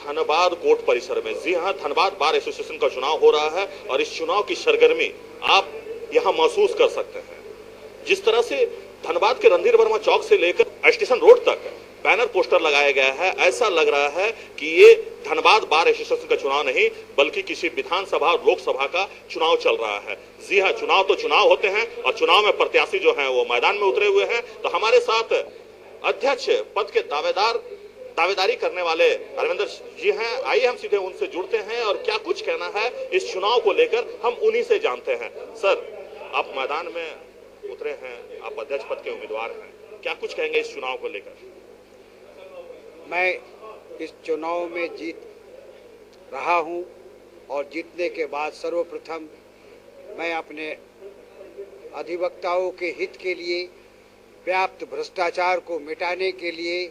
Dhanbad court परिसर में। जी हां, धनबाद बार एसोसिएशन का चुनाव हो रहा है और इस चुनाव की सरगर्मी आप यहां महसूस कर सकते हैं। जिस तरह से धनबाद के रणधीर वर्मा चौक से लेकर स्टेशन रोड तक बैनर पोस्टर लगाया गया है, ऐसा लग रहा है कि ये धनबाद बार एसोसिएशन का चुनाव नहीं बल्कि किसी विधानसभा और लोकसभा का चुनाव चल रहा है। जी हां, चुनाव तो चुनाव होते हैं और चुनाव में प्रत्याशी जो हैं वो मैदान में उतरे हुए हैं। तो हमारे साथ अध्यक्ष पद के दावेदारी करने वाले अरविंदर जी हैं। आइए हम सीधे उनसे जुड़ते हैं और क्या कुछ कहना है इस चुनाव को लेकर हम उन्हीं से जानते हैं। सर, आप मैदान में उतरे हैं, आप अध्यक्ष पद के उम्मीदवार हैं, क्या कुछ कहेंगे इस चुनाव को लेकर? मैं इस चुनाव में जीत रहा हूं और जीतने के बाद सर्वप्रथम मैं अपने अधिवक्ताओं के हित के लिए, व्याप्त भ्रष्टाचार को मिटाने के लिए,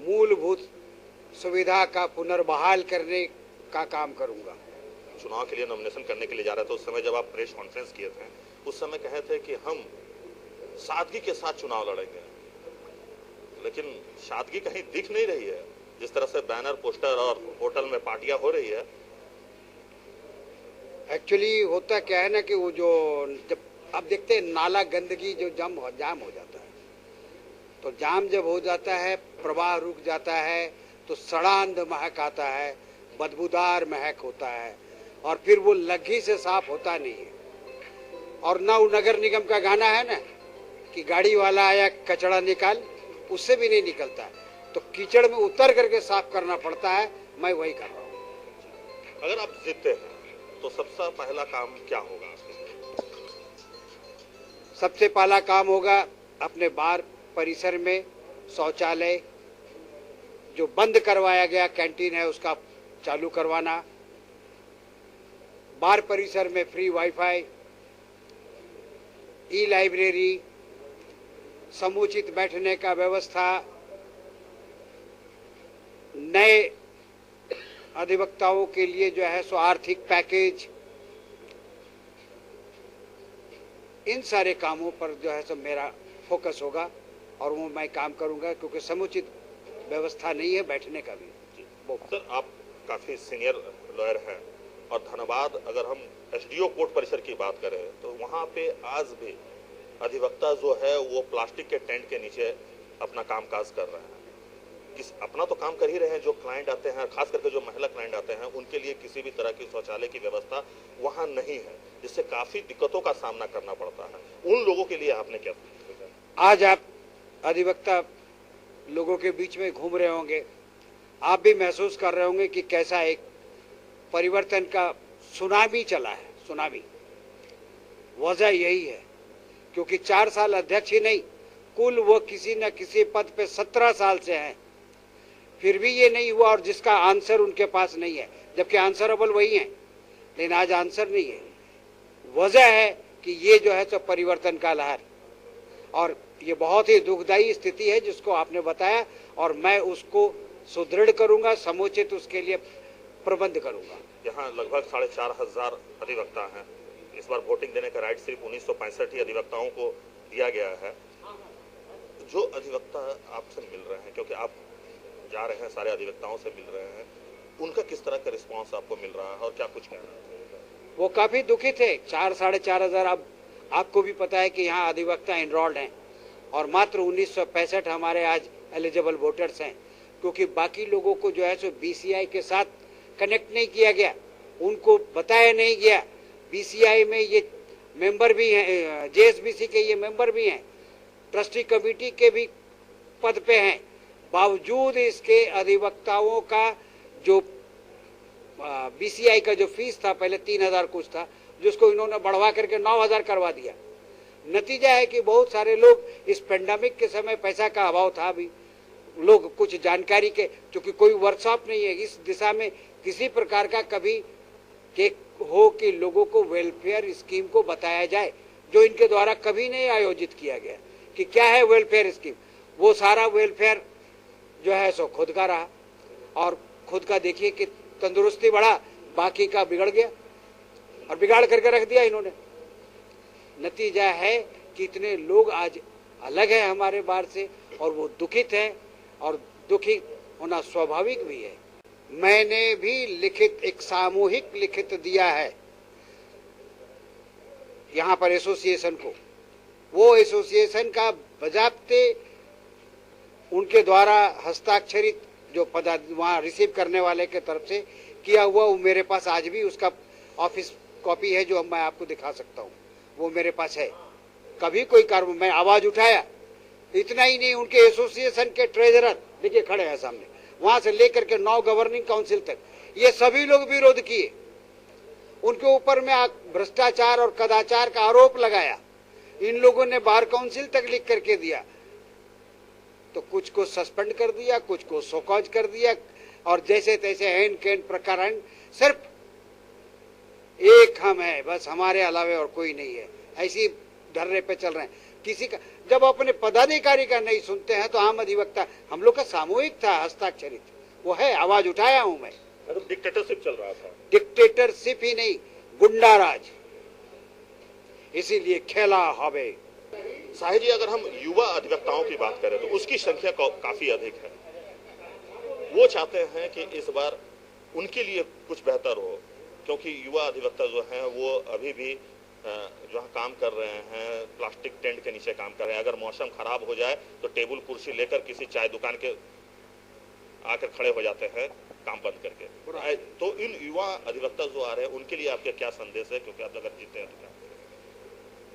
मूलभूत सुविधा का पुनर्बहाल करने का काम करूंगा। चुनाव के लिए नॉमिनेशन करने के लिए जा रहे थे, उस समय जब आप प्रेस कॉन्फ्रेंस किए थे उस समय कहे थे कि हम सादगी के साथ चुनाव लड़ेंगे, लेकिन सादगी कहीं दिख नहीं रही है। जिस तरह से बैनर पोस्टर और होटल में पार्टियां हो रही है। एक्चुअली होता क्या है ना कि वो जो जब आप देखते हैं नाला गंदगी जो जाम हो जाता है, तो जाम जब हो जाता है, प्रवाह रुक जाता है, तो सड़ांध महक आता है, बदबूदार महक होता है और फिर वो लग्गी से साफ होता नहीं है। और नगर निगम का गाना है ना कि गाड़ी वाला आया कचरा निकाल, उससे भी नहीं निकलता है, तो कीचड़ में उतर करके साफ करना पड़ता है। मैं वही कर रहा हूँ। अगर आप जीतते हैं तो सबसे पहला काम क्या होगा? सबसे पहला काम होगा अपने बार परिसर में शौचालय जो बंद करवाया गया कैंटीन है उसका चालू करवाना, बार परिसर में फ्री वाईफाई, ई लाइब्रेरी, समुचित बैठने का व्यवस्था, नए अधिवक्ताओं के लिए जो है सो आर्थिक पैकेज, इन सारे कामों पर जो है सो मेरा फोकस होगा और वो मैं काम करूंगा, क्योंकि समुचित व्यवस्था नहीं है बैठने का भी। सर, आप काफी सीनियर लॉयर हैं और धनबाद अगर हम एसडीओ कोर्ट परिसर की बात करें तो वहां पे आज भी अधिवक्ता जो है वो प्लास्टिक के टेंट के नीचे अपना कामकाज कर रहे हैं। अपना तो काम कर ही रहे हैं, जो क्लाइंट आते हैं, खास करके जो महिला क्लाइंट आते हैं, उनके लिए किसी भी तरह की शौचालय की व्यवस्था वहां नहीं है, जिससे काफी दिक्कतों का सामना करना पड़ता है। उन लोगों के लिए आपने क्या सोचा? आज आप अधिवक्ता लोगों के बीच में घूम रहे होंगे, आप भी महसूस कर रहे होंगे कि कैसा एक परिवर्तन का सुनामी चला है। सुनामी वजह यही है क्योंकि 4 साल अध्यक्ष ही नहीं, कुल वो किसी न किसी पद पे 17 साल से हैं, फिर भी ये नहीं हुआ और जिसका आंसर उनके पास नहीं है, जबकि आंसरेबल वही है, लेकिन आज आंसर नहीं है। वजह है कि ये जो है तो परिवर्तन का लहर, और ये बहुत ही दुखदायी स्थिति है जिसको आपने बताया, और मैं उसको सुदृढ़ करूंगा, समुचित उसके लिए प्रबंध करूंगा। यहाँ लगभग 4,500 अधिवक्ता हैं। इस बार वोटिंग देने का राइट सिर्फ 1965 ही अधिवक्ताओं को दिया गया है। जो अधिवक्ता आपसे मिल रहे हैं, क्योंकि आप जा रहे हैं सारे अधिवक्ताओं से मिल रहे हैं, उनका किस तरह का रिस्पांस आपको मिल रहा है और क्या कुछ कहना है? वो काफी दुखी थे। 4-4,500 अब आपको भी पता है कि यहाँ अधिवक्ता एनरोल्ड हैं और मात्र 1965 हमारे आज एलिजिबल वोटर्स हैं, क्योंकि बाकी लोगों को जो है सो बीसीआई के साथ कनेक्ट नहीं किया गया, उनको बताया नहीं गया। बीसीआई में ये मेंबर भी हैं, जेएसबीसी के ये मेंबर भी हैं, ट्रस्टी कमेटी के भी पद पे हैं, बावजूद इसके अधिवक्ताओं का जो बीसीआई का जो फीस था पहले 3,000 कुछ था, जिसको इन्होंने बढ़वा करके 9,000 करवा दिया। नतीजा है कि बहुत सारे लोग इस पेंडेमिक के समय पैसा का अभाव था, भी लोग कुछ जानकारी के, क्योंकि कोई वर्कशॉप नहीं है इस दिशा में किसी प्रकार का कभी के हो कि लोगों को वेलफेयर स्कीम को बताया जाए, जो इनके द्वारा कभी नहीं आयोजित किया गया कि क्या है वेलफेयर स्कीम। वो सारा वेलफेयर जो है सो खुद का रहा, और खुद का देखिए कि तंदुरुस्ती बढ़ा, बाकी का बिगड़ गया और बिगाड़ करके रख दिया इन्होंने। नतीजा है कि इतने लोग आज अलग हैं हमारे बार से और वो दुखित हैं, और दुखी होना स्वाभाविक भी है। मैंने भी लिखित एक सामूहिक लिखित दिया है यहाँ पर एसोसिएशन को। वो एसोसिएशन का बजाबते उनके द्वारा हस्ताक्षरित जो वहाँ रिसीव करने वाले के तरफ से किया हुआ, वो मेरे पास आज भी उसका ऑफिस कॉपी है जो मैं आपको दिखा सकता हूँ, वो मेरे पास है। कभी कोई कार्य मैं आवाज उठाया, इतना ही नहीं, उनके एसोसिएशन के ट्रेजरर देखिए खड़े हैं सामने, वहां से लेकर के 9 गवर्निंग काउंसिल तक ये सभी लोग विरोध किए। उनके ऊपर में भ्रष्टाचार और कदाचार का आरोप लगाया। इन लोगों ने बार काउंसिल तक लिख करके दिया, तो कुछ को सस्पेंड कर दिया, कुछ को शोकॉज कर दिया, और जैसे तैसे हैंड कैन प्रकरण। सिर्फ एक हम है, बस हमारे अलावे और कोई नहीं है, ऐसी धर्रे पे चल रहे हैं। किसी का जब अपने पदाधिकारी का नहीं सुनते हैं तो आम अधिवक्ता, हम लोग का सामूहिक था हस्ताक्षरित, वो है, आवाज उठाया हूं मैं। डिक्टेटरशिप चल रहा था। डिक्टेटरशिप ही नहीं, गुंडाराज, इसीलिए खेला हवे। साहिब जी, अगर हम युवा अधिवक्ताओं की बात करें तो उसकी संख्या काफी अधिक है। वो चाहते हैं कि इस बार उनके लिए कुछ बेहतर हो, क्योंकि युवा अधिवक्ता जो हैं वो अभी भी जो काम कर रहे हैं, प्लास्टिक टेंट के नीचे काम कर रहे हैं। अगर मौसम खराब हो जाए तो टेबल कुर्सी लेकर किसी चाय दुकान के आकर खड़े हो जाते हैं काम बंद करके। तो इन युवा अधिवक्ता जो आ रहे हैं उनके लिए आपका क्या संदेश है, क्योंकि आप अगर जीते हैं तो क्या?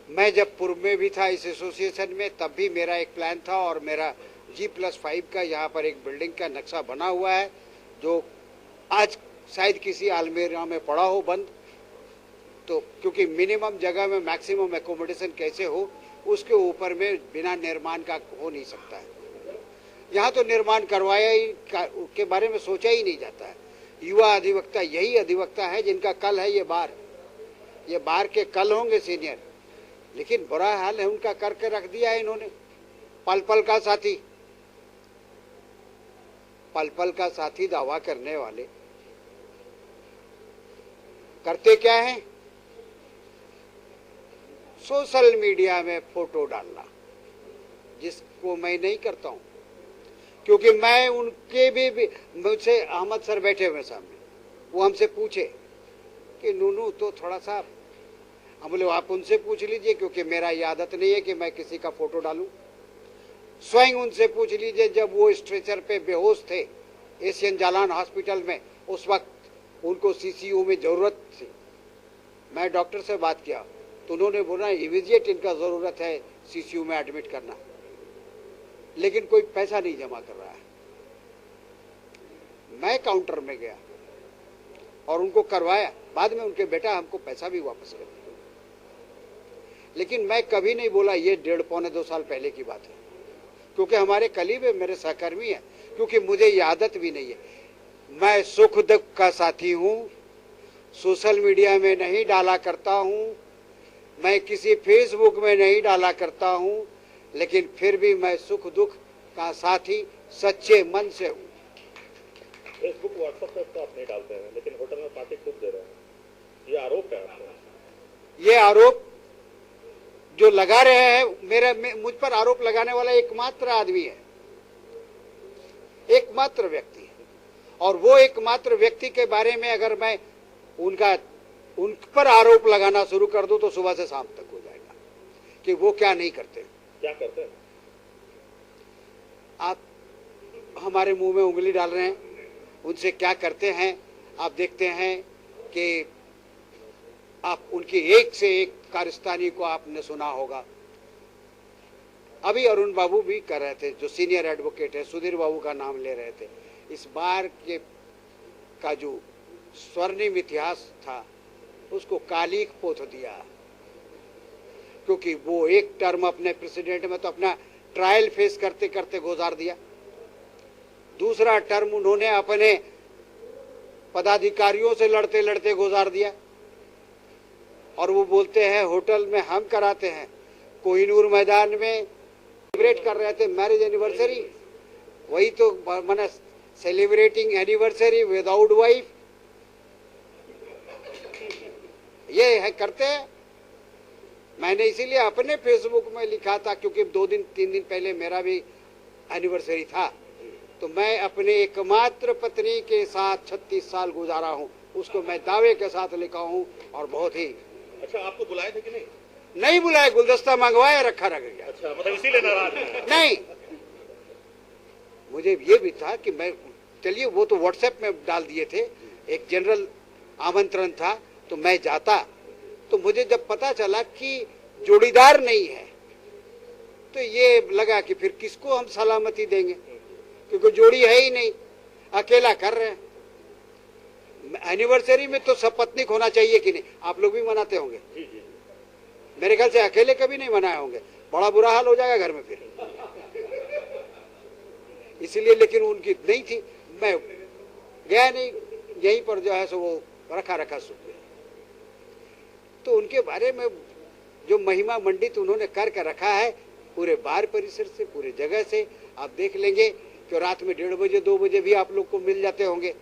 मैं जब पूर्व में भी था इस एसोसिएशन में, तब भी मेरा एक प्लान था, और मेरा G+5 का यहाँ पर एक बिल्डिंग का नक्शा बना हुआ है, जो आज शायद किसी अलमीरा में पड़ा हो बंद। तो क्योंकि मिनिमम जगह में मैक्सिमम एकोमोडेशन कैसे हो, उसके ऊपर में बिना निर्माण का हो नहीं सकता है। यहाँ तो निर्माण करवाया ही के बारे में सोचा ही नहीं जाता है। युवा अधिवक्ता यही अधिवक्ता है जिनका कल है, ये बार के कल होंगे सीनियर, लेकिन बुरा हाल है उनका करके रख दिया है इन्होंने। पल पल का साथी दावा करने वाले करते क्या है, सोशल मीडिया में फोटो डालना, जिसको मैं नहीं करता हूं, क्योंकि मैं उनके भी मुझसे अहमद सर बैठे हुए सामने, वो हमसे पूछे कि नूनू तो थोड़ा सा, हम बोले आप उनसे पूछ लीजिए, क्योंकि मेरा ये आदत नहीं है कि मैं किसी का फोटो डालूं। स्वयं उनसे पूछ लीजिए, जब वो स्ट्रेचर पे बेहोश थे एशियन जालान हॉस्पिटल में, उस वक्त उनको सीसीयू में जरूरत थी। मैं डॉक्टर से बात किया तो उन्होंने बोला इमीडिएट इनका जरूरत है सीसीयू में एडमिट करना, लेकिन कोई पैसा नहीं जमा कर रहा है। मैं काउंटर में गया और उनको करवाया, बाद में उनके बेटा हमको पैसा भी वापस कर दिया। लेकिन मैं कभी नहीं बोला ये 1.5-2 साल पहले की बात है, क्योंकि हमारे कलीग है, मेरे सहकर्मी है, क्योंकि मुझे ये आदत भी नहीं है। मैं सुख दुख का साथी हूं, सोशल मीडिया में नहीं डाला करता हूं, मैं किसी फेसबुक में नहीं डाला करता हूं, लेकिन फिर भी मैं सुख दुख का साथी सच्चे मन से हूं। फेसबुक व्हाट्सएप पर तो आप नहीं डालते हैं, लेकिन होटल में पार्टी खूब दे रहे हैं, ये आरोप है आपको? ये आरोप जो लगा रहे हैं, मुझ पर आरोप लगाने वाला एकमात्र आदमी है, एकमात्र व्यक्ति है, और वो एकमात्र व्यक्ति के बारे में अगर मैं उन पर आरोप लगाना शुरू कर दूं तो सुबह से शाम तक हो जाएगा कि वो क्या नहीं करते। क्या करते हैं? आप हमारे मुंह में उंगली डाल रहे हैं, उनसे क्या करते हैं आप देखते हैं कि आप उनकी एक से एक कारस्तानी को आपने सुना होगा। अभी अरुण बाबू भी कर रहे थे, जो सीनियर एडवोकेट है, सुधीर बाबू का नाम ले रहे थे। इस बार के का जो स्वर्णिम इतिहास था उसको कालीक पोत दिया, क्योंकि वो एक टर्म अपने प्रेसिडेंट में तो अपना ट्रायल फेस करते करते गुजार दिया, दूसरा टर्म उन्होंने अपने पदाधिकारियों से लड़ते लड़ते गुजार दिया। और वो बोलते हैं होटल में हम कराते हैं, कोहिनूर मैदान में सेलिब्रेट कर रहे थे मैरिज एनिवर्सरी, वही तो माना सेलिब्रेटिंग एनिवर्सरी विदाउट वाइफ, ये है करते हैं। मैंने इसीलिए अपने फेसबुक में लिखा था, क्योंकि 2-3 दिन पहले मेरा भी एनिवर्सरी था, तो मैं अपने एकमात्र पत्नी के साथ 36 साल गुजारा हूँ, उसको मैं दावे के साथ लिखा हूँ। और बहुत ही अच्छा, आपको बुलाए थे कि नहीं? नहीं बुलाए, गुलदस्ता मंगवाया, रख गया। अच्छा, मतलब इसीलिए नाराज हैं? नहीं, मुझे ये भी था कि मैं, चलिए वो तो व्हाट्सएप में डाल दिए थे, एक जनरल आमंत्रण था तो मैं जाता। तो मुझे जब पता चला कि जोड़ीदार नहीं है तो ये लगा कि फिर किसको हम सलामती देंगे, क्योंकि जोड़ी है ही नहीं, अकेला कर रहे हैं। एनिवर्सरी में तो सपत्नीक होना चाहिए कि नहीं? आप लोग भी मनाते होंगे। मेरे ख्याल से अकेले कभी नहीं मनाए होंगे, बड़ा बुरा हाल हो जाएगा घर में फिर। इसीलिए, लेकिन उनकी नहीं थी, मैं गया नहीं, यहीं पर जो है सो वो रखा सूख गया। तो उनके बारे में जो महिमा मंडित उन्होंने करके रखा है पूरे बार परिसर से, पूरे जगह से, आप देख लेंगे कि रात में 1:30 बजे 2 बजे भी आप लोग को मिल जाते होंगे।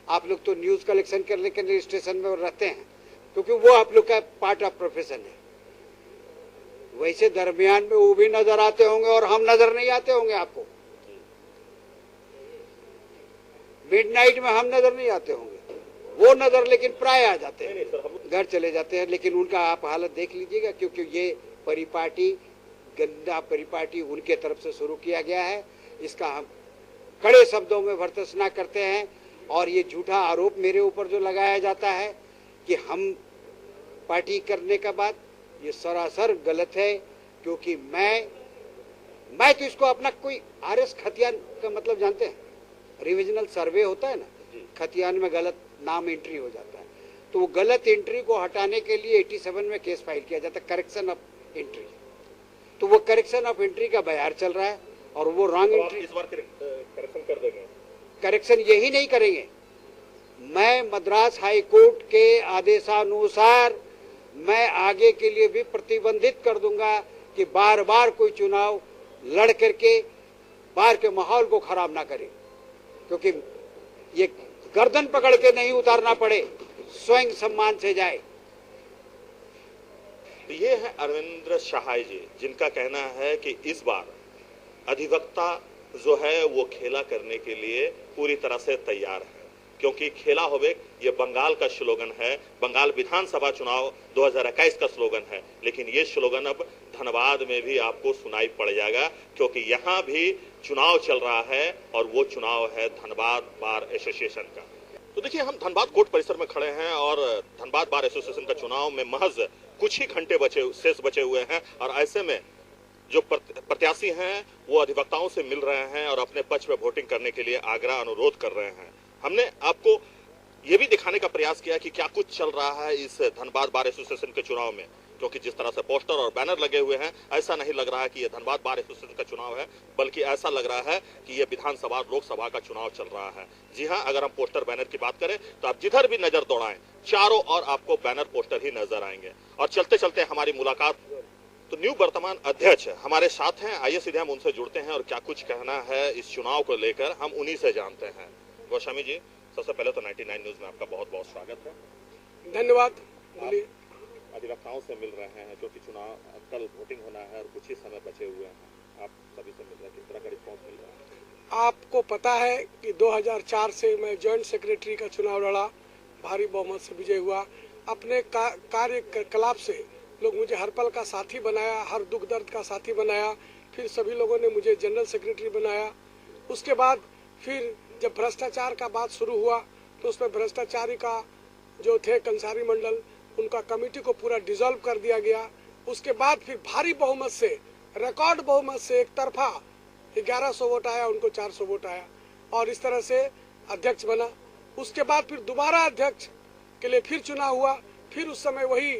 आप लोग तो न्यूज कलेक्शन करने के लिए स्टेशन में रहते हैं, क्योंकि वो आप लोग का पार्ट ऑफ प्रोफेशन है। वैसे दरमियान में वो भी नजर आते होंगे और हम नजर नहीं आते होंगे आपको। मिडनाइट में हम नजर नहीं आते होंगे, वो नजर लेकिन प्राय आ जाते हैं, घर चले जाते हैं। लेकिन उनका आप हालत देख लीजिएगा, क्योंकि ये परिपाटी, गंदा परिपाटी उनके तरफ से शुरू किया गया है। इसका हम कड़े शब्दों में भर्त्सना करते हैं। और ये झूठा आरोप मेरे ऊपर जो लगाया जाता है कि हम पार्टी करने के बाद, ये सरासर गलत है। क्योंकि मैं तो इसको अपना कोई RS खतियान का मतलब जानते हैं, रिविजनल सर्वे होता है ना, खतियान में गलत नाम एंट्री हो जाता है, तो वो गलत एंट्री को हटाने के लिए 87 में केस फाइल किया जाता है, करेक्शन ऑफ एंट्री। तो वो करेक्शन ऑफ एंट्री का बयार चल रहा है और वो रॉन्ग एंट्री। इस बार करेक्शन कर देंगे? करेक्शन यही नहीं करेंगे, मैं मद्रास हाई कोर्ट के आदेशानुसार मैं आगे के लिए भी प्रतिबंधित कर दूंगा कि बार बार कोई चुनाव लड़ करके बाहर के माहौल को खराब ना करे। क्योंकि ये गर्दन पकड़ के नहीं उतारना पड़े, स्वयं सम्मान से जाए। ये है अरविंद सहाय जी, जिनका कहना है कि इस बार अधिवक्ता जो है वो खेला करने के लिए पूरी तरह से तैयार है। क्योंकि खेला होवे ये बंगाल का स्लोगन है, बंगाल विधानसभा चुनाव 2021 का स्लोगन है। लेकिन ये स्लोगन अब धनबाद में भी आपको सुनाई पड़ जाएगा, क्योंकि यहाँ भी चुनाव चल रहा है और वो चुनाव है धनबाद बार एसोसिएशन का। तो देखिए, हम धनबाद कोर्ट परिसर में खड़े हैं और धनबाद बार एसोसिएशन का चुनाव में महज कुछ ही घंटे शेष बचे हुए हैं। और ऐसे में जो प्रत्याशी हैं वो अधिवक्ताओं से मिल रहे हैं और अपने पक्ष में वोटिंग करने के लिए आग्रह अनुरोध कर रहे हैं। हमने आपको ये भी दिखाने का प्रयास किया कि क्या कुछ चल रहा है इस धनबाद बार एसोसिएशन के चुनाव में, क्योंकि जिस तरह से पोस्टर और बैनर लगे हुए हैं, ऐसा नहीं लग रहा है कि ये धनबाद बार एसोसिएशन का चुनाव है, बल्कि ऐसा लग रहा है कि ये विधानसभा लोकसभा का चुनाव चल रहा है। जी हाँ, अगर हम पोस्टर बैनर की बात करें तो आप जिधर भी नजर दौड़ाएं, चारों ओर आपको बैनर पोस्टर ही नजर आएंगे। और चलते चलते हमारी मुलाकात तो न्यू वर्तमान अध्यक्ष हमारे साथ हैं, आइए सीधे हम उनसे जुड़ते हैं और क्या कुछ कहना है इस चुनाव को लेकर हम उन्हीं से जानते हैं। गोस्वामी जी, सबसे पहले तो 99 न्यूज में आपका बहुत बहुत स्वागत है। धन्यवाद। बोलिए। अधिवक्ताओं से मिल रहे हैं क्योंकि चुनाव कल वोटिंग होना है और कुछ ही समय बचे हुए हैं, आप सभी से मिल रहे हैं, किस तरह का रिस्पॉन्स मिल रहा है? आपको पता है कि 2004 से मैं जॉइंट सेक्रेटरी का चुनाव लड़ा, भारी बहुमत से विजय हुआ। अपने कार्यकलाप से लोग मुझे हर पल का साथी बनाया, हर दुख दर्द का साथी बनाया। फिर सभी लोगों ने मुझे जनरल सेक्रेटरी बनाया। उसके बाद फिर जब भ्रष्टाचार का बात शुरू हुआ तो उसमें भ्रष्टाचारी का जो थे कंसारी मंडल, उनका कमेटी को पूरा डिसॉल्व कर दिया गया। उसके बाद फिर भारी बहुमत से, रिकॉर्ड बहुमत से एक तरफा 1100 वोट आया, उनको 400 वोट आया और इस तरह से अध्यक्ष बना। उसके बाद फिर दोबारा अध्यक्ष के लिए फिर चुनाव हुआ। फिर उस समय वही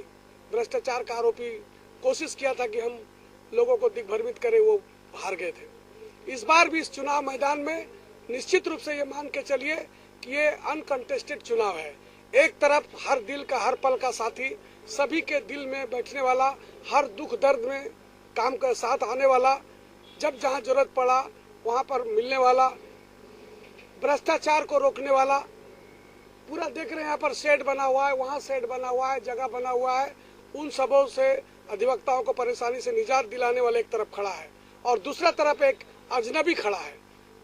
भ्रष्टाचार का आरोपी कोशिश किया था कि हम लोगों को दिग्भ्रमित करें, वो हार गए थे। इस बार भी इस चुनाव मैदान में निश्चित रूप से ये मान के चलिए कि ये अनकंटेस्टेड चुनाव है। एक तरफ हर दिल का, हर पल का साथी, सभी के दिल में बैठने वाला, हर दुख दर्द में काम का साथ आने वाला, जब जहां जरूरत पड़ा वहां पर मिलने वाला, भ्रष्टाचार को रोकने वाला। पूरा देख रहे हैं यहाँ पर शेड बना हुआ है, वहाँ शेड बना हुआ है, जगह बना हुआ है। उन सबों से अधिवक्ताओं को परेशानी से निजात दिलाने वाला एक तरफ खड़ा है और दूसरा तरफ एक अजनबी खड़ा है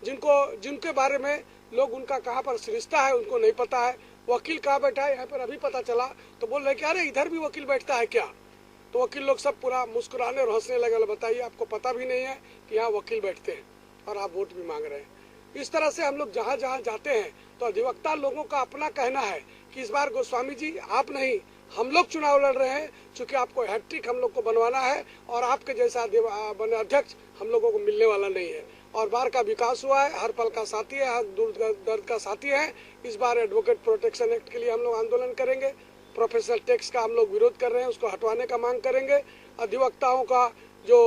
जिनके बारे में लोग उनका कहाँ पर रिश्ता है उनको नहीं पता है। वकील कहाँ बैठा है यहाँ पर अभी पता चला तो बोल रहे कि अरे इधर भी वकील बैठता है क्या। तो वकील लोग सब पूरा मुस्कुराने और हंसने लगे। बताइए, आपको पता भी नहीं है कि यहाँ वकील बैठते हैं और आप वोट भी मांग रहे हैं। इस तरह से हम लोग जहाँ जहाँ जाते हैं तो अधिवक्ता लोगों का अपना कहना है कि इस बार गोस्वामी जी आप नहीं, हम लोग चुनाव लड़ रहे हैं, चूंकि आपको हैट्रिक हम लोग को बनवाना है और आपके जैसा बने अध्यक्ष हम लोगों को मिलने वाला नहीं है। और बार का विकास हुआ है, हर पल का साथी है, हर दूर दर्द का साथी है। इस बार एडवोकेट प्रोटेक्शन एक्ट के लिए हम लोग आंदोलन करेंगे। प्रोफेशनल टैक्स का हम लोग विरोध कर रहे हैं, उसको हटवाने का मांग करेंगे। अधिवक्ताओं का जो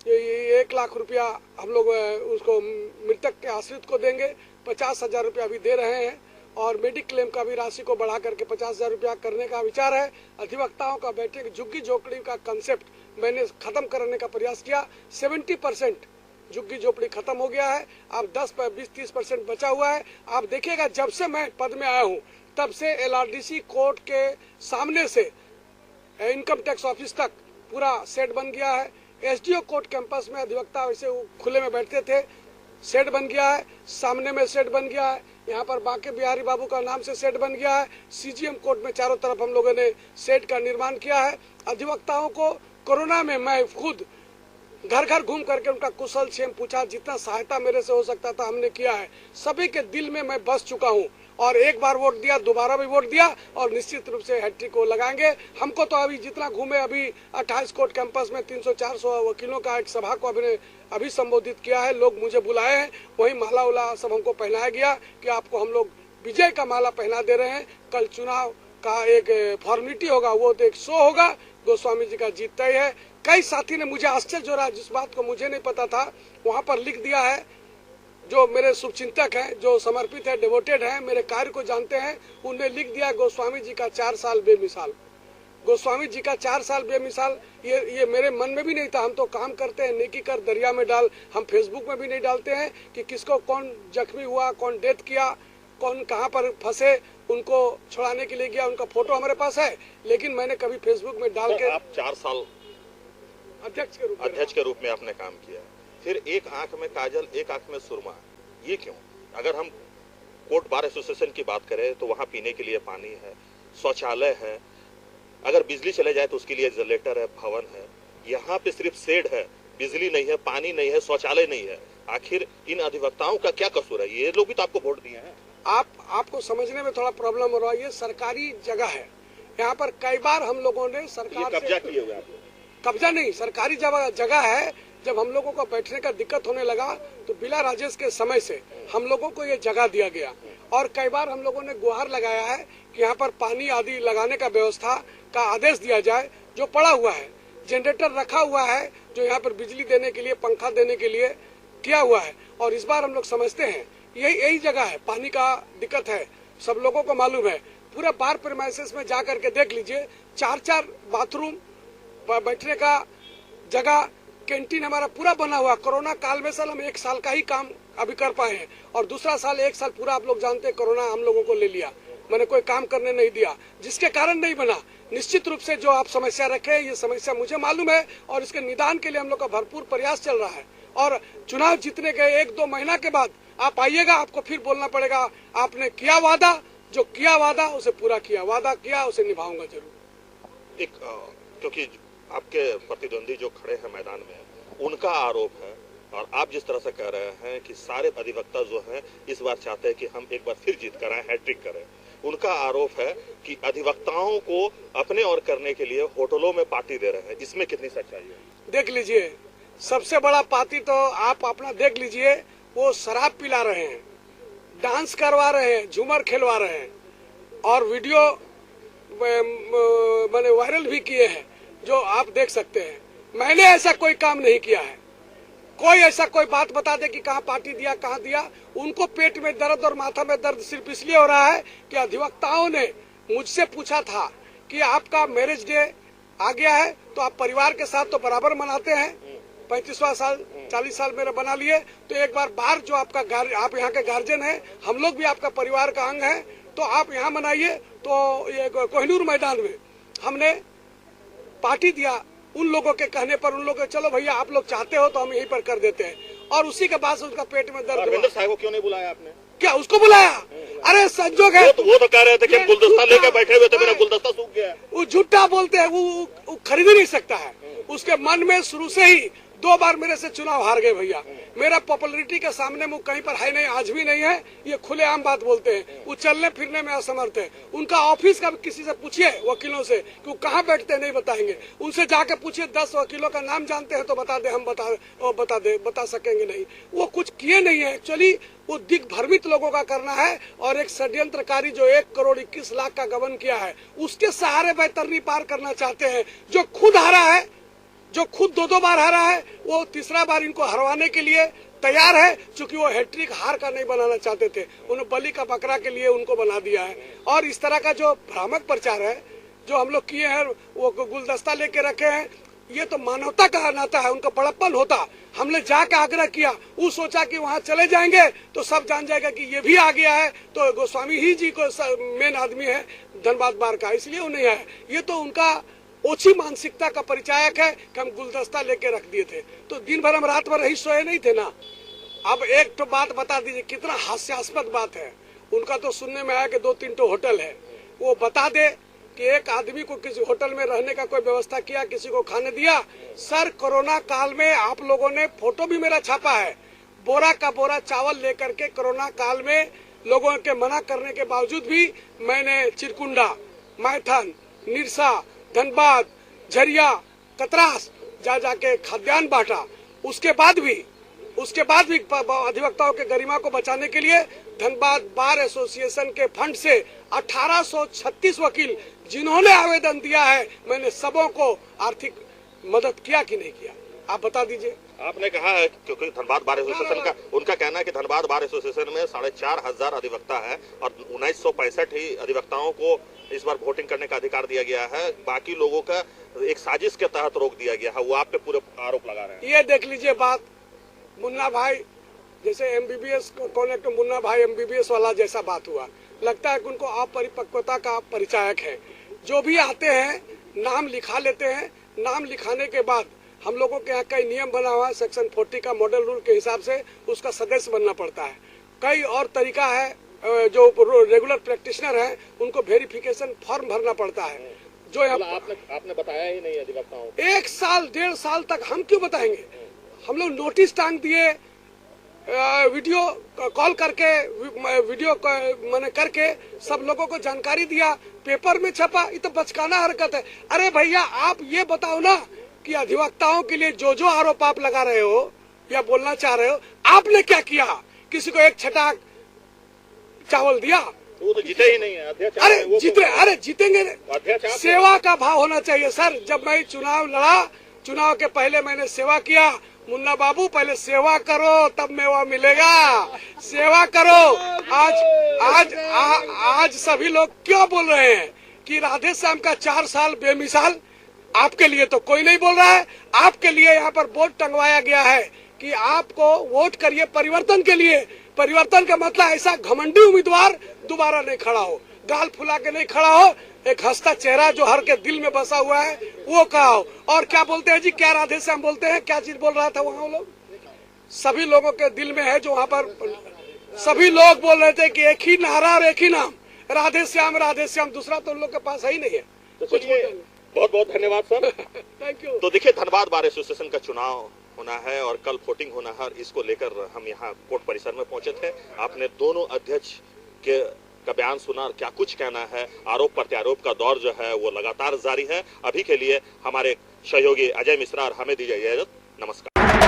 1 लाख रुपया हम लोग उसको मृतक के आश्रित को देंगे, 50,000 रुपया अभी दे रहे हैं और मेडिक्लेम का भी राशि को बढ़ा करके 50,000 रुपया करने का विचार है। अधिवक्ताओं का बैठे झुग्गी झोपड़ी का कंसेप्ट मैंने खत्म करने का प्रयास किया। 70% झुग्गी झोपड़ी खत्म हो गया है, अब 10-20-30% बचा हुआ है। आप देखिएगा, जब से मैं पद में आया हूँ तब से LRDC कोर्ट के सामने से इनकम टैक्स ऑफिस तक पूरा सेट बन गया है। SDO कोर्ट कैंपस में अधिवक्ता वैसे खुले में बैठते थे, सेट बन गया है। सामने में सेट बन गया है, यहाँ पर बांके बिहारी बाबू का नाम से सेट बन गया है। CGM कोर्ट में चारों तरफ हम लोगों ने सेट का निर्माण किया है। अधिवक्ताओं को कोरोना में मैं खुद घर घर घूम करके उनका कुशल क्षेम पूछा, जितना सहायता मेरे से हो सकता था हमने किया है। सभी के दिल में मैं बस चुका हूँ और एक बार वोट दिया, दोबारा भी वोट दिया और निश्चित रूप से हैट्रिक को लगाएंगे। हमको तो अभी जितना घूमे, अभी 28 कोर्ट कैंपस में 300-400 वकीलों का एक सभा को अभी संबोधित किया है। लोग मुझे बुलाए हैं, वही माला उला सब हमको पहनाया गया कि आपको हम लोग विजय का माला पहना दे रहे हैं। कल चुनाव का एक फॉर्मेलिटी होगा, वो तो एक शो होगा। गोस्वामी जी का जीत तय है। कई साथी ने मुझे आश्चर्य हो रहा है, जिस बात को मुझे नहीं पता था वहाँ पर लिख दिया है। जो मेरे शुभचिंतक हैं, जो समर्पित है, डिवोटेड हैं, मेरे कार्य को जानते हैं, उन्हें लिख दिया गोस्वामी जी का 4 साल बेमिसाल। गोस्वामी जी का 4 साल बेमिसाल, ये मेरे मन में भी नहीं था। हम तो काम करते हैं, नेकी कर दरिया में डाल। हम फेसबुक में भी नहीं डालते हैं कि किसको कौन जख्मी हुआ, कौन डेथ किया, कौन कहाँ पर फंसे, उनको छुड़ाने के लिए गया, उनका फोटो हमारे पास है। लेकिन मैंने कभी फेसबुक में डाल के। आप 4 साल अध्यक्ष के रूप में आपने काम किया, फिर एक आंख में काजल, एक आंख में सुरमा, ये क्यों? अगर हम कोर्ट बार एसोसिएशन की बात करें तो वहाँ पीने के लिए पानी है, शौचालय है, अगर बिजली चले जाए तो उसके लिए जनरेटर है, भवन है। यहाँ पे सिर्फ शेड है, बिजली नहीं है, पानी नहीं है, शौचालय नहीं है। आखिर इन अधिवक्ताओं का क्या कसूर है? ये लोग भी तो आपको वोट दिए हैं। आपको समझने में थोड़ा प्रॉब्लम हो रहा है। ये सरकारी जगह है, यहाँ पर कई बार हम लोगों ने सरकार कब्जा किए हुए हैं। कब्जा नहीं, सरकारी जगह है। जब हम लोगों को बैठने का दिक्कत होने लगा तो बिला राजेश के समय से हम लोगों को ये जगह दिया गया और कई बार हम लोगों ने गुहार लगाया है कि यहाँ पर पानी आदि लगाने का व्यवस्था का आदेश दिया जाए। जो पड़ा हुआ है, जनरेटर रखा हुआ है जो यहाँ पर बिजली देने के लिए, पंखा देने के लिए किया हुआ है। और इस बार हम लोग समझते हैं यही जगह है। पानी का दिक्कत है, सब लोगों को मालूम है। पूरा बार प्रीमाइसेस में जा करके देख लीजिए, 4 बाथरूम, बैठने का जगह, कैंटीन हमारा पूरा बना हुआ। कोरोना काल में साल हम 1 साल का ही काम अभी कर पाए हैं और दूसरा साल 1 साल पूरा आप लोग जानते हैं कोरोना हम लोगों को ले लिया। मैंने कोई काम करने नहीं दिया, जिसके कारण नहीं बना। निश्चित रूप से जो आप समस्या रखे, ये समस्या मुझे मालूम है और इसके निदान के लिए हम लोग का भरपूर प्रयास चल रहा है। और चुनाव जीतने के 1-2 महीना के बाद आप आइएगा, आपको फिर बोलना पड़ेगा आपने किया वादा, जो किया वादा उसे पूरा किया, वादा किया उसे निभाऊंगा जरूर। क्योंकि आपके प्रतिद्वंदी जो खड़े हैं मैदान में, उनका आरोप है और आप जिस तरह से कह रहे हैं कि सारे अधिवक्ता जो हैं इस बार चाहते हैं कि हम एक बार फिर जीत कर आए, हैट्रिक करें। उनका आरोप है कि अधिवक्ताओं को अपने और करने के लिए होटलों में पार्टी दे रहे हैं। इसमें कितनी सच्चाई है? देख लीजिए, सबसे बड़ा पार्टी तो आप अपना देख लीजिए, वो शराब पिला रहे हैं, डांस करवा रहे हैं, झूमर खेलवा रहे हैं और वीडियो मैंने वायरल भी किए हैं जो आप देख सकते हैं। मैंने ऐसा कोई काम नहीं किया है। कोई ऐसा कोई बात बता दे कि कहाँ पार्टी दिया, कहाँ दिया। उनको पेट में दर्द और माथा में दर्द सिर्फ इसलिए हो रहा है कि अधिवक्ताओं ने मुझसे पूछा था कि आपका मैरिज डे आ गया है तो आप परिवार के साथ तो बराबर मनाते हैं, 35वां साल, 40 साल मेरे बना लिए, तो एक बार बाहर जो आपका आप यहाँ के गार्जियन है, हम लोग भी आपका परिवार का अंग है, तो आप यहाँ मनाइए। तो ये कोहिनूर मैदान में हमने पार्टी दिया उन लोगों के कहने पर। उन लोगों चलो भैया आप लोग चाहते हो तो हम यहीं पर कर देते हैं। और उसी के बाद से उसका पेट में दर्द अरविंदर हुआ। साहब को क्यों नहीं बुलाया आपने? क्या उसको बुलाया? अरे संजोग है, वो तो कह रहे थे कि हम गुलदस्ता लेकर बैठे हुए थे, मेरा गुलदस्ता सूख गया। वो झूठा बोलते हैं, वो खरीद ही नहीं सकता है। उसके मन में शुरू से ही 2 बार मेरे से चुनाव हार गए भैया। मेरा पॉपुलरिटी के सामने मुंह कहीं पर है नहीं, आज भी नहीं है। ये खुलेआम बात बोलते हैं। वो चलने फिरने में असमर्थ है। उनका ऑफिस का किसी से पूछिए वकीलों से कि वो कहाँ बैठते हैं, नहीं बताएंगे। उनसे जाके पूछिए 10 वकीलों का नाम जानते हैं तो बता दे, हम बता सकेंगे नहीं। वो कुछ किए नहीं है। एक्चुअली वो दिग्भ्रमित लोगों का करना है और एक षड्यंत्रकारी जो 1,21,00,000 का गबन किया है उसके सहारे बैतरनी पार करना चाहते हैं। जो खुद हारा है, जो खुद 2 बार हारा है, वो तीसरा बार इनको हरवाने के लिए तैयार है। क्योंकि वो हैट्रिक हार का नहीं बनाना चाहते थे, उन्होंने बलि का बकरा के लिए उनको बना दिया है। और इस तरह का जो भ्रामक प्रचार है जो हम लोग किए हैं, वो गुलदस्ता लेके रखे हैं, ये तो मानवता का नाता है, उनका बड़प्पन होता। हमने जाके आग्रह किया, वो सोचा कि वहाँ चले जाएंगे तो सब जान जाएगा कि ये भी आ गया है, तो गोस्वामी ही जी को मेन आदमी है धनबाद बार का, इसलिए वो नहीं आया। ये तो उनका ओछी मानसिकता का परिचायक है कि हम गुलदस्ता लेके रख दिए थे। तो दिन भर हम रात भर रही सोए नहीं थे ना। अब एक तो बात बता दीजिए, कितना हास्यास्पद बात है। उनका तो सुनने में आया कि 2-3 होटल है। वो बता दे कि एक आदमी को किसी होटल में रहने का कोई व्यवस्था किया, किसी को खाने दिया। सर, कोरोना काल में आप लोगों ने फोटो भी मेरा छापा है, बोरा का बोरा चावल लेकर के कोरोना काल में लोगों के मना करने के बावजूद भी मैंने चिरकुंडा, मैथन, निरसा, धनबाद, झरिया, कतरास जाके खाद्यान्न बांटा। उसके बाद भी अधिवक्ताओं के गरिमा को बचाने के लिए धनबाद बार एसोसिएशन के फंड से 1836 वकील जिन्होंने आवेदन दिया है, मैंने सबों को आर्थिक मदद किया कि नहीं किया, आप बता दीजिए। आपने कहा है क्योंकि धनबाद बार एसोसिएशन का उनका कहना है कि धनबाद बार एसोसिएशन में 4,500 अधिवक्ता है और 1965 ही अधिवक्ताओं को इस बार वोटिंग करने का अधिकार दिया गया है, बाकी लोगों का एक साजिश के तहत रोक दिया गया है। वो आप पे पूरे आरोप लगा रहे हैं। ये देख लीजिए बात, मुन्ना भाई जैसे एमबीबीएस कौन है, तो मुन्ना भाई एमबीबीएस वाला जैसा बात हुआ। लगता है कि उनको अपरिपक्वता का परिचायक है। जो भी आते हैं नाम लिखा लेते हैं, नाम लिखाने के बाद हम लोगों के यहाँ कई नियम बना हुआ है, सेक्शन 40 का मॉडल रूल के हिसाब से उसका सदस्य बनना पड़ता है। कई और तरीका है, जो रेगुलर प्रैक्टिशनर है उनको वेरिफिकेशन फॉर्म भरना पड़ता है। जो आपने बताया ही नहीं अधिवक्ताओं को। 1 साल 1.5 साल तक हम क्यों बताएंगे? हम लोग नोटिस टांग दिए, वीडियो कॉल करके, वीडियो मैंने करके सब लोगों को जानकारी दिया, पेपर में छपा। ये तो बचकाना हरकत है। अरे भैया, आप ये बताओ ना कि अधिवक्ताओं के लिए जो आरोप आप लगा रहे हो या बोलना चाह रहे हो, आपने क्या किया? किसी को 1 छटाक चावल दिया? वो तो जीते ही नहीं है अध्यक्ष। अरे जीतेंगे। सेवा का भाव होना चाहिए सर। जब मैं चुनाव लड़ा, चुनाव के पहले मैंने सेवा किया। मुन्ना बाबू, पहले सेवा करो तब मेवा मिलेगा। सेवा करो। आज सभी लोग क्यों बोल रहे हैं कि राधे श्याम का 4 साल बेमिसाल? आपके लिए तो कोई नहीं बोल रहा है। आपके लिए यहाँ पर बोर्ड टंगवाया गया है कि आपको वोट करिए परिवर्तन के लिए। परिवर्तन का मतलब ऐसा घमंडी उम्मीदवार दोबारा नहीं खड़ा हो, गाल फुला के नहीं खड़ा हो, एक हंसता चेहरा जो हर के दिल में बसा हुआ है वो कहा हो। और क्या बोलते हैं जी, क्या राधे श्याम बोलते हैं, क्या चीज बोल रहा था वहाँ लोग? सभी लोगों के दिल में है जो वहाँ पर सभी लोग बोल रहे थे कि एक ही नारा और एक ही नाम, राधे श्याम, दूसरा तो उन लोग के पास है ही नहीं है। बहुत बहुत धन्यवाद सर। Thank you. तो देखिए, धनबाद बार एसोसिएशन का चुनाव होना है और कल वोटिंग होना है, इसको लेकर हम यहाँ कोर्ट परिसर में पहुंचे थे। आपने दोनों अध्यक्ष का बयान सुना, क्या कुछ कहना है। आरोप प्रत्यारोप का दौर जो है वो लगातार जारी है। अभी के लिए हमारे सहयोगी अजय मिश्रा और हमें दीजिए इजाजत। नमस्कार।